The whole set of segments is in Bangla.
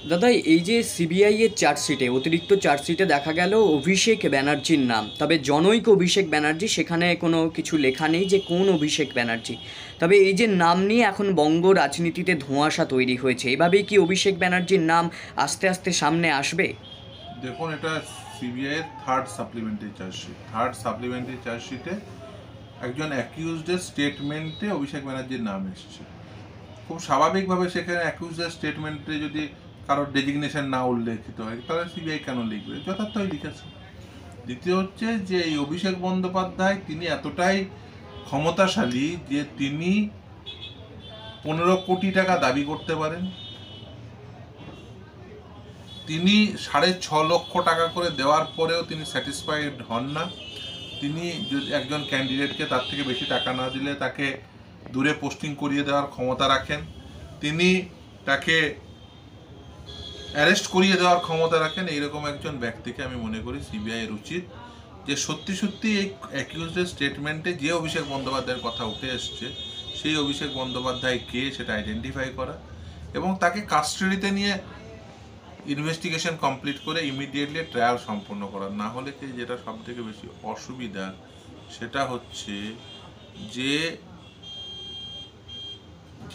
দাদা, এই যে সিবিআই এর চার্জশিটে, অতিরিক্ত চার্জশিটে দেখা গেল অভিষেক ব্যানার্জির নাম, তবে জনৈক অভিষেক ব্যানার্জি, সেখানে কোনো কিছু লেখা নেই যে কোন অভিষেক ব্যানার্জি। তবে এই যে নাম নিয়ে এখন বঙ্গ রাজনীতিতে ধোঁয়াশা তৈরি হয়েছে, এভাবেই কি অভিষেক ব্যানার্জির নাম আস্তে আস্তে সামনে আসবে? দেখুন, এটা সিবিআই এর থার্ড সাপ্লিমেন্টারি চার্জশিটে একজন অ্যাকিউজডের স্টেটমেন্টে অভিষেক ব্যানার্জির নাম এসেছে। খুব স্বাভাবিকভাবে সেখানে অ্যাকিউজডের স্টেটমেন্টে যদি কারোর ডেজিগনেশন না উল্লেখিত হয়, তাহলে সিবিআই কেন লিখবে? যথার্থই লিখেছে। দ্বিতীয় হচ্ছে যে এই অভিষেক বন্দ্যোপাধ্যায় তিনি এতটাই ক্ষমতাশালী যে তিনি 15 কোটি টাকা দাবি করতে পারেন। তিনি 6.5 লক্ষ টাকা করে দেওয়ার পরেও তিনি স্যাটিসফাইড হন না। তিনি যদি একজন ক্যান্ডিডেটকে তার থেকে বেশি টাকা না দিলে তাকে দূরে পোস্টিং করিয়ে দেওয়ার ক্ষমতা রাখেন। তিনি তাকে অ্যারেস্ট করিয়ে দেওয়ার ক্ষমতা রাখেন। এইরকম একজন ব্যক্তিকে আমি মনে করি সিবিআই এর উচিত যে সত্যি সত্যি এই অ্যাকিউজডের স্টেটমেন্টে যে অভিষেক বন্দ্যোপাধ্যায়ের কথা উঠে এসছে সেই অভিষেক বন্দ্যোপাধ্যায় কে সেটা আইডেন্টিফাই করা এবং তাকে কাস্টাডিতে নিয়ে ইনভেস্টিগেশন কমপ্লিট করে ইমিডিয়েটলি ট্রায়াল সম্পন্ন করা। না হলে কি যেটা সব থেকে বেশি অসুবিধা সেটা হচ্ছে যে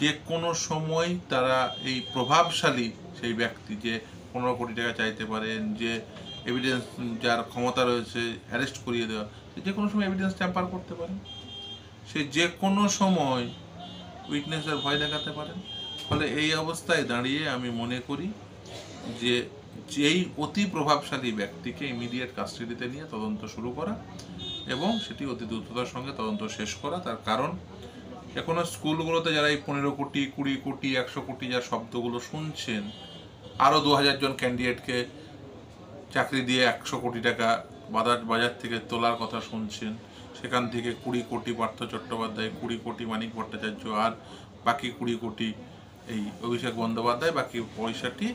যে কোনো সময় তারা এই প্রভাবশালী সেই ব্যক্তি যে 15 কোটি টাকা চাইতে পারেন, যে এভিডেন্স যার ক্ষমতা রয়েছে অ্যারেস্ট করিয়ে দেওয়া, যে কোনো সময় এভিডেন্স ট্যাম্পার করতে পারেন, সে যে কোনো সময় উইটনেসের ভয় দেখাতে পারেন। ফলে এই অবস্থায় দাঁড়িয়ে আমি মনে করি যে যেই অতি প্রভাবশালী ব্যক্তিকে ইমিডিয়েট কাস্টাডিতে নিয়ে তদন্ত শুরু করা এবং সেটি অতি দ্রুততার সঙ্গে তদন্ত শেষ করা। তার কারণ এখনো স্কুলগুলোতে যারা এই 15 কোটি 20 কোটি 100 কোটি যা শব্দগুলো শুনছেন, আরও 2000 জন ক্যান্ডিডেটকে চাকরি দিয়ে 100 কোটি টাকা বাজার থেকে তোলার কথা শুনছেন, সেখান থেকে 20 কোটি পার্থ চট্টোপাধ্যায়, 20 কোটি মানিক ভট্টাচার্য, আর বাকি 20 কোটি এই অভিষেক বন্দ্যোপাধ্যায়, বাকি পয়সাটি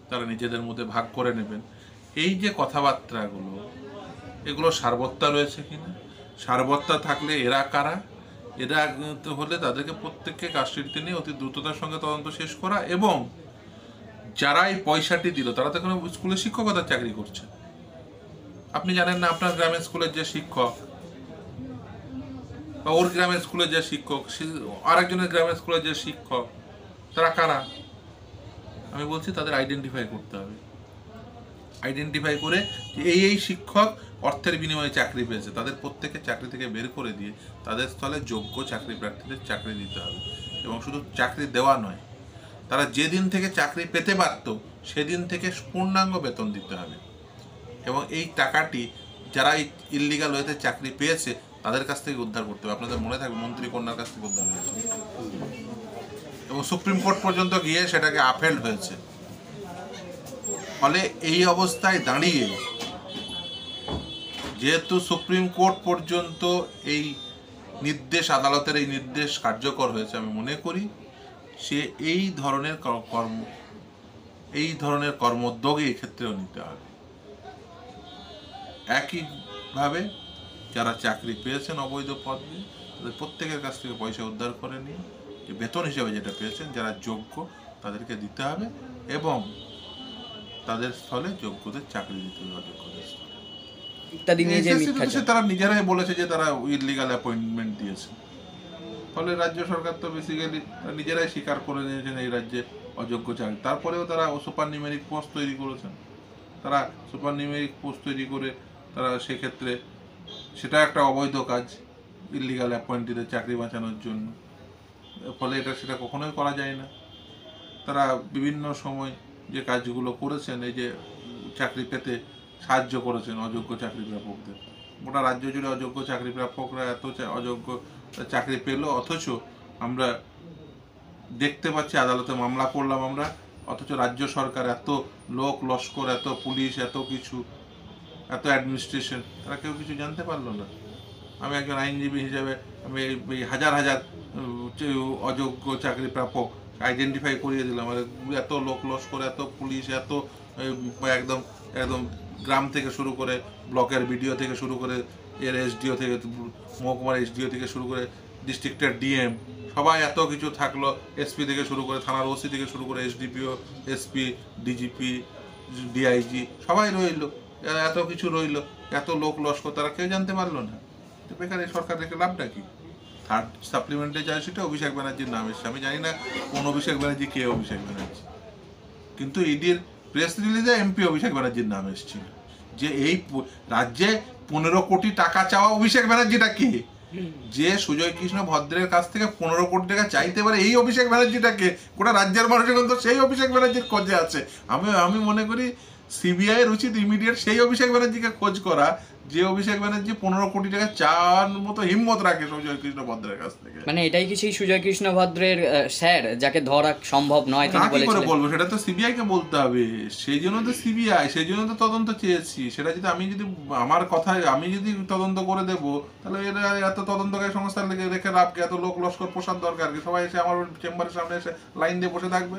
তারা নিজেদের মধ্যে ভাগ করে নেবেন। এই যে কথাবার্তাগুলো, এগুলো সারবত্তা রয়েছে কিনা? সারবত্তা থাকলে এরা কারা? এরা হলে তাদেরকে প্রত্যেককে কাস্টাডিতে নিয়ে অতি দ্রুততার সঙ্গে তদন্ত শেষ করা এবং যারা এই পয়সাটি দিল তারা তো কোনো স্কুলে শিক্ষকতার চাকরি করছে। আপনি জানেন না আপনার গ্রামের স্কুলের যে শিক্ষক বা ওর গ্রামের স্কুলের যে শিক্ষক, আরেকজনের গ্রামের স্কুলের যে শিক্ষক, তারা কারা? আমি বলছি তাদের আইডেন্টিফাই করতে হবে। আইডেন্টিফাই করে যে এই শিক্ষক অর্থের বিনিময়ে চাকরি পেয়েছে, তাদের প্রত্যেকের চাকরি থেকে বের করে দিয়ে তাদের স্থলে যোগ্য চাকরি প্রার্থীদের চাকরি দিতে হবে। এবং শুধু চাকরি দেওয়া নয়, তারা যেদিন থেকে চাকরি পেতে পারত সেদিন থেকে পূর্ণাঙ্গ বেতন দিতে হবে। এবং এই টাকাটি যারা এই ইললিগাল ওয়েতে চাকরি পেয়েছে তাদের কাছ থেকে উদ্ধার করতে হবে। আপনাদের মনে থাকবে মন্ত্রী কন্যার কাছ থেকে উদ্ধার হয়েছে এবং সুপ্রিম কোর্ট পর্যন্ত গিয়ে সেটাকে আপহেল্ড হয়েছে। ফলে এই অবস্থায় দাঁড়িয়ে যেহেতু সুপ্রিম কোর্ট পর্যন্ত এই নির্দেশ, আদালতের এই নির্দেশ কার্যকর হয়েছে, আমি মনে করি সে এই ধরনের কর্মোদ্যোগ এই ক্ষেত্রেও নিতে হবে। একইভাবে যারা চাকরি পেয়েছেন অবৈধ পদ দিয়ে, তাদের প্রত্যেকের কাছ থেকে পয়সা উদ্ধার করে নিয়ে যে বেতন হিসেবে যেটা পেয়েছেন যারা যোগ্য তাদেরকে দিতে হবে এবং তাদের স্থলে যোগ্যদের চাকরি দিতে হবে। অযোগ্যদের স্থলে তারা নিজেরাই বলেছে যে তারা ইললিগাল অ্যাপয়েন্টমেন্ট দিয়েছে। ফলে রাজ্য সরকার তো বেসিক্যালি নিজেরাই স্বীকার করে নিয়েছেন এই রাজ্যে অযোগ্য চাকরি। তারপরেও তারা সুপার নিউমেরিক পোস্ট তৈরি করেছেন। তারা সুপার নিউমেরিক পোস্ট তৈরি করে তারা সেক্ষেত্রে সেটা একটা অবৈধ কাজ, ইললিগাল অ্যাপয়েন্টিদের চাকরি বাঁচানোর জন্য। ফলে সেটা কখনোই করা যায় না। তারা বিভিন্ন সময় যে কাজগুলো করেছেন, এই যে চাকরি পেতে সাহায্য করেছেন অযোগ্য চাকরি প্রাপকদের, গোটা রাজ্য জুড়ে অযোগ্য চাকরি প্রাপকরা এত অযোগ্য চাকরি পেল, অথচ আমরা দেখতে পাচ্ছি আদালতে মামলা করলাম আমরা, অথচ রাজ্য সরকার এত লোক লস্কর, এত পুলিশ, এত কিছু, এত অ্যাডমিনিস্ট্রেশন, তারা কেউ কিছু জানতে পারলো না। আমি একজন আইনজীবী হিসেবে আমি এই হাজার হাজার অযোগ্য চাকরি প্রাপক আইডেন্টিফাই করিয়ে দিলাম। এত লোক লস্কর, এত পুলিশ, এত একদম একদম গ্রাম থেকে শুরু করে ব্লকের বিডিও থেকে শুরু করে এর এসডিও থেকে, মহকুমার এসডিও থেকে শুরু করে ডিস্ট্রিক্টের ডিএম, সবাই এত কিছু থাকলো, এসপি থেকে শুরু করে থানার ওসি থেকে শুরু করে এসডিপিও, এসপি, ডিজিপি, ডিআইজি সবাই রইলো, এত কিছু রইলো, এত লোক লস্কর, তারা কেউ জানতে পারলো না। তো বেকার এই সরকার রেখে লাভটা কি? থার্ড সাপ্লিমেন্টারি চার্জশিটে অভিষেক ব্যানার্জির নাম এসছে। আমি জানি না কোন অভিষেক ব্যানার্জি, কে অভিষেক ব্যানার্জি, কিন্তু ইডির প্রেস রিলিজে এমপি অভিষেক ব্যানার্জির নাম এসেছিল। যে এই রাজ্যে 15 কোটি টাকা চাওয়া অভিষেক ব্যানার্জিটা কে? যে সুজয় কৃষ্ণ ভদ্রের কাছ থেকে 15 কোটি টাকা চাইতে পারে, এই অভিষেক ব্যানার্জিটাকে গোটা রাজ্যের মানুষের কিন্তু সেই অভিষেক ব্যানার্জির খোঁজে আছে। আমি মনে করি সিবিআই এর উচিত ইমিডিয়েট সেই অভিষেক ব্যানার্জিকে খোঁজ করা, যে অভিষেক ব্যানার্জি 15 কোটি টাকা চাওয়ার মতো হিম্মত রাখে সুজয় কৃষ্ণ ভদ্রের কাছ থেকে। মানে এটাই কি সেই সুজয় কৃষ্ণ ভদ্রের স্যার, যাকে ধরা সম্ভব নয় তিনি কি করে বলেছিলেন? বলবো, সেটা তো সিবিআই কে বলতে হবে। সেই জন্য তো সিবিআই, সেই জন্য তো তদন্ত চেয়েছি। সেটা যদি আমি যদি আমার কথায় আমি যদি তদন্ত করে দেবো, তাহলে এরা এত তদন্তকারী সংস্থার রেখে লাভ কি? এত লোক লস্কর প্রসাদ দরকার কি? সবাই এসে আমার চেম্বারের সামনে এসে লাইন দিয়ে বসে থাকবে?